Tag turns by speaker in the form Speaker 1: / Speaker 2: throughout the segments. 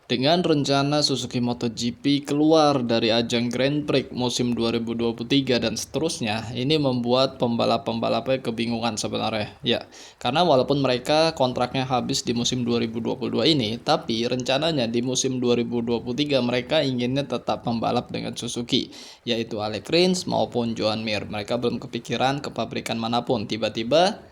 Speaker 1: Dengan rencana Suzuki MotoGP keluar dari ajang Grand Prix musim 2023 dan seterusnya, ini membuat pembalap-pembalapnya kebingungan sebenarnya. Ya, karena walaupun mereka kontraknya habis di musim 2022 ini, tapi rencananya di musim 2023 mereka inginnya tetap membalap dengan Suzuki, yaitu Alex Rins maupun Joan Mir. Mereka belum kepikiran ke pabrikan manapun. Tiba-tiba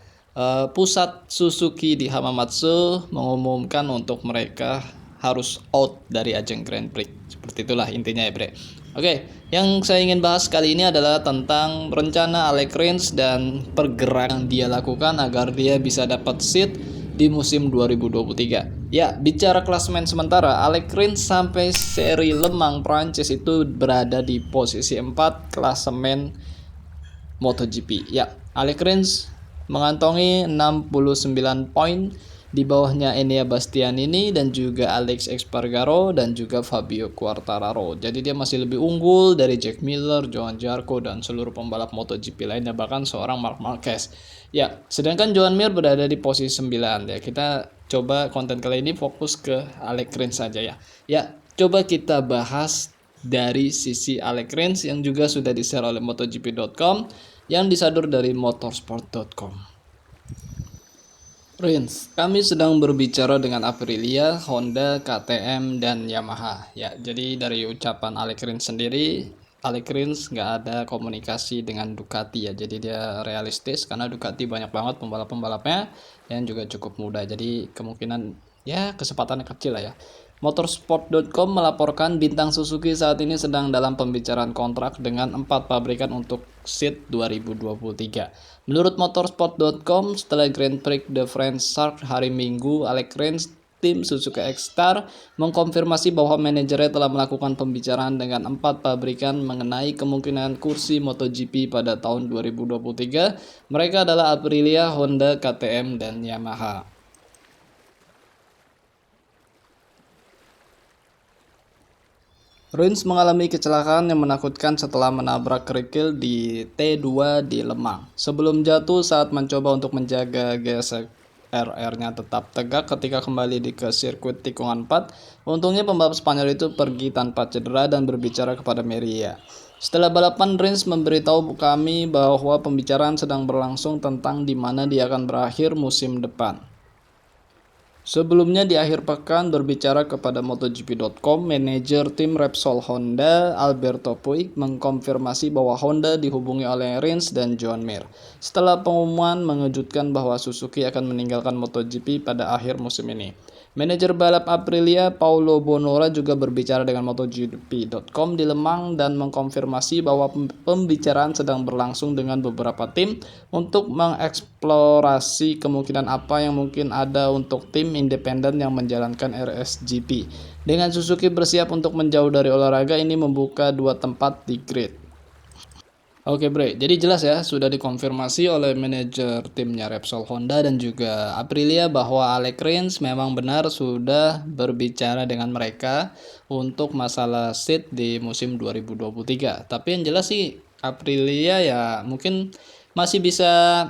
Speaker 1: pusat Suzuki di Hamamatsu mengumumkan untuk mereka harus out dari ajang Grand Prix. Seperti itulah intinya ya, Bre. Oke, yang saya ingin bahas kali ini adalah tentang rencana Alex Rins dan pergerakan yang dia lakukan agar dia bisa dapat seat di musim 2023. Ya, bicara klasemen sementara, Alex Rins sampai seri Le Mans Prancis itu berada di posisi 4 klasemen MotoGP. Ya, Alex Rins mengantongi 69 poin, di bawahnya Enea Bastianini dan juga Alex Espargaro dan juga Fabio Quartararo. Jadi dia masih lebih unggul dari Jack Miller, Johan Zarco dan seluruh pembalap MotoGP lainnya, bahkan seorang Marc Marquez. Ya, sedangkan Joan Mir berada di posisi 9 ya. Kita coba konten kali ini fokus ke Alex Rins saja ya. Ya, coba kita bahas dari sisi Alex Rins yang juga sudah di-share oleh MotoGP.com yang disadur dari motorsport.com. Rins, kami sedang berbicara dengan Aprilia, Honda, KTM, dan Yamaha. Ya, jadi dari ucapan Alex Rins sendiri, Alex Rins nggak ada komunikasi dengan Ducati ya. Jadi dia realistis karena Ducati banyak banget pembalap-pembalapnya yang juga cukup muda. Jadi kemungkinan ya kesempatannya kecil lah ya. Motorsport.com melaporkan bintang Suzuki saat ini sedang dalam pembicaraan kontrak dengan 4 pabrikan untuk seat 2023. Menurut Motorsport.com, setelah Grand Prix de France hari Minggu, Alex Rins tim Suzuki X-Star mengkonfirmasi bahwa manajernya telah melakukan pembicaraan dengan 4 pabrikan mengenai kemungkinan kursi MotoGP pada tahun 2023. Mereka adalah Aprilia, Honda, KTM, dan Yamaha. Rins mengalami kecelakaan yang menakutkan setelah menabrak kerikil di T2 di Le Mans. Sebelum jatuh saat mencoba untuk menjaga GSR-nya tetap tegak ketika kembali ke sirkuit tikungan 4, untungnya pembalap Spanyol itu pergi tanpa cedera dan berbicara kepada media. Setelah balapan, Rins memberitahu kami bahwa pembicaraan sedang berlangsung tentang di mana dia akan berakhir musim depan. Sebelumnya di akhir pekan berbicara kepada MotoGP.com, manajer tim Repsol Honda, Alberto Puig, mengkonfirmasi bahwa Honda dihubungi oleh Rins dan Joan Mir. Setelah pengumuman mengejutkan bahwa Suzuki akan meninggalkan MotoGP pada akhir musim ini. Manajer balap Aprilia, Paulo Bonora, juga berbicara dengan MotoGP.com di Le Mans dan mengkonfirmasi bahwa pembicaraan sedang berlangsung dengan beberapa tim untuk mengeksplorasi kemungkinan apa yang mungkin ada untuk tim independen yang menjalankan RSGP. Dengan Suzuki bersiap untuk menjauh dari olahraga ini membuka 2 tempat di grid. Oke Bre, jadi jelas ya sudah dikonfirmasi oleh manajer timnya Repsol Honda dan juga Aprilia bahwa Alex Rins memang benar sudah berbicara dengan mereka untuk masalah seat di musim 2023. Tapi yang jelas sih Aprilia ya mungkin masih bisa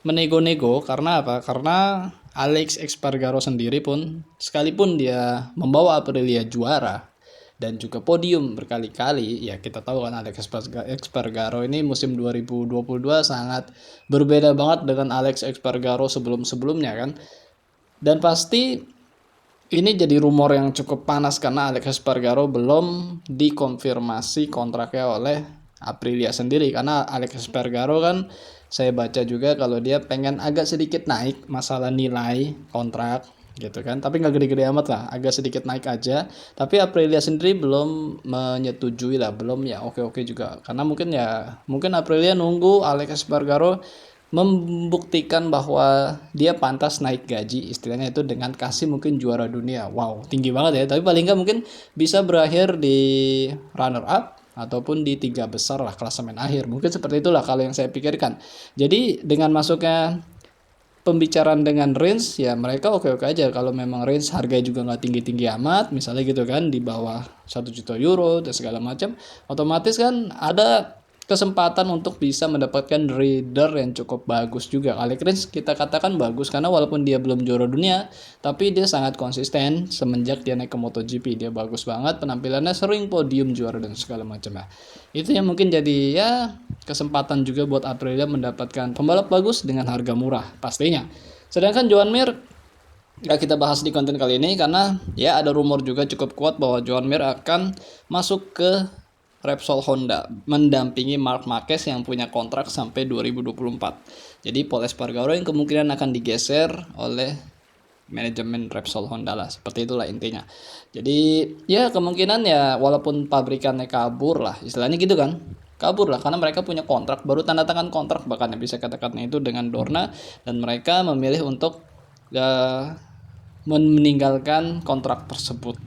Speaker 1: menego-nego karena apa? Karena Alex Espargaro sendiri pun sekalipun dia membawa Aprilia juara dan juga podium berkali-kali, ya kita tahu kan Alex Espargaro ini musim 2022 sangat berbeda banget dengan Alex Espargaro sebelum-sebelumnya kan. Dan pasti ini jadi rumor yang cukup panas karena Alex Espargaro belum dikonfirmasi kontraknya oleh Aprilia sendiri. Karena Alex Espargaro kan saya baca juga kalau dia pengen agak sedikit naik masalah nilai kontrak gitu kan, tapi nggak gede-gede amat lah, agak sedikit naik aja. Tapi Aprilia sendiri belum menyetujui lah, belum ya oke-oke juga, karena mungkin Aprilia nunggu Alex Espargaro membuktikan bahwa dia pantas naik gaji, istilahnya itu dengan kasih mungkin juara dunia. Wow, tinggi banget ya, tapi paling nggak mungkin bisa berakhir di runner up ataupun di 3 besar lah klasemen akhir. Mungkin seperti itulah kalau yang saya pikirkan. Jadi dengan masuknya pembicaraan dengan Rins ya mereka oke-oke aja. Kalau memang Rins harganya juga nggak tinggi-tinggi amat misalnya gitu kan, di bawah 1 juta euro dan segala macam, otomatis kan ada kesempatan untuk bisa mendapatkan rider yang cukup bagus juga. Alex Rins kita katakan bagus karena walaupun dia belum juara dunia, tapi dia sangat konsisten semenjak dia naik ke MotoGP. Dia bagus banget penampilannya, sering podium juara dan segala macam ya. Itu yang mungkin jadi ya kesempatan juga buat Aprilia mendapatkan pembalap bagus dengan harga murah pastinya. Sedangkan Joan Mir nggak kita bahas di konten kali ini karena ya ada rumor juga cukup kuat bahwa Joan Mir akan masuk ke Repsol Honda mendampingi Marc Marquez yang punya kontrak sampai 2024. Jadi Pol Espargaro yang kemungkinan akan digeser oleh manajemen Repsol Honda lah, seperti itulah intinya. Jadi ya kemungkinan ya walaupun pabrikannya kabur lah, istilahnya gitu kan, kabur lah karena mereka punya kontrak, baru tanda tangan kontrak bahkan bisa katakan itu dengan Dorna, dan mereka memilih untuk meninggalkan kontrak tersebut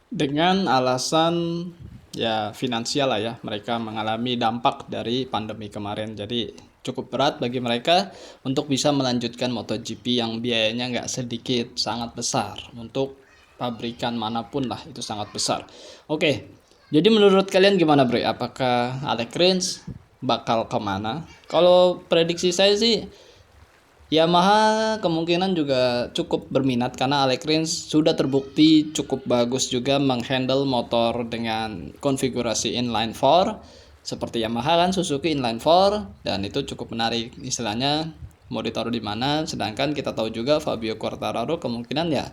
Speaker 1: dengan alasan ya finansial lah ya, mereka mengalami dampak dari pandemi kemarin, jadi cukup berat bagi mereka untuk bisa melanjutkan MotoGP yang biayanya nggak sedikit, sangat besar untuk pabrikan manapun lah, itu sangat besar. Oke, jadi menurut kalian gimana Bre? Apakah Alex Rins bakal kemana? Kalau prediksi saya sih Yamaha kemungkinan juga cukup berminat karena Alex Rins sudah terbukti cukup bagus juga menghandle motor dengan konfigurasi inline 4 seperti Yamaha kan, Suzuki inline 4, dan itu cukup menarik, istilahnya mau ditaruh di mana. Sedangkan kita tahu juga Fabio Quartararo kemungkinan ya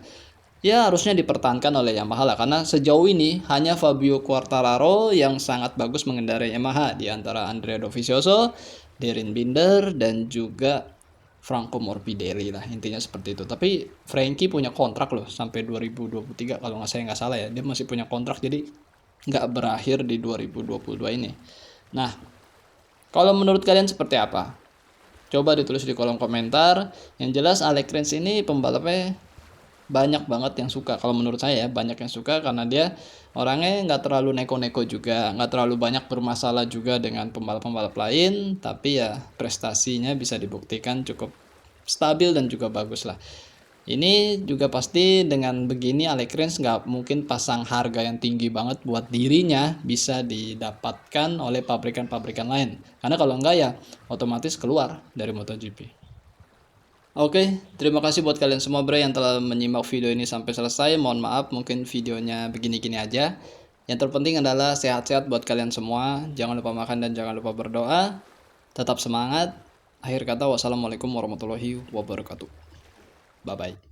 Speaker 1: harusnya dipertahankan oleh Yamaha lah, karena sejauh ini hanya Fabio Quartararo yang sangat bagus mengendarai Yamaha di antara Andrea Dovizioso, Darryn Binder, dan juga Franco Morbidelli lah, intinya seperti itu. Tapi Frankie punya kontrak loh sampai 2023 kalau nggak salah ya, dia masih punya kontrak, jadi nggak berakhir di 2022 ini. Nah, kalau menurut kalian seperti apa? Coba ditulis di kolom komentar. Yang jelas Alex Rins ini pembalapnya banyak banget yang suka. Kalau menurut saya banyak yang suka karena dia orangnya nggak terlalu neko-neko juga, nggak terlalu banyak bermasalah juga dengan pembalap-pembalap lain, tapi ya prestasinya bisa dibuktikan cukup stabil dan juga bagus lah. Ini juga pasti dengan begini Alex Rins nggak mungkin pasang harga yang tinggi banget buat dirinya bisa didapatkan oleh pabrikan-pabrikan lain, karena kalau enggak ya otomatis keluar dari MotoGP. Oke, terima kasih buat kalian semua Bre yang telah menyimak video ini sampai selesai. Mohon maaf mungkin videonya begini-gini aja. Yang terpenting adalah sehat-sehat buat kalian semua. Jangan lupa makan dan jangan lupa berdoa. Tetap semangat. Akhir kata, wassalamualaikum warahmatullahi wabarakatuh. Bye-bye.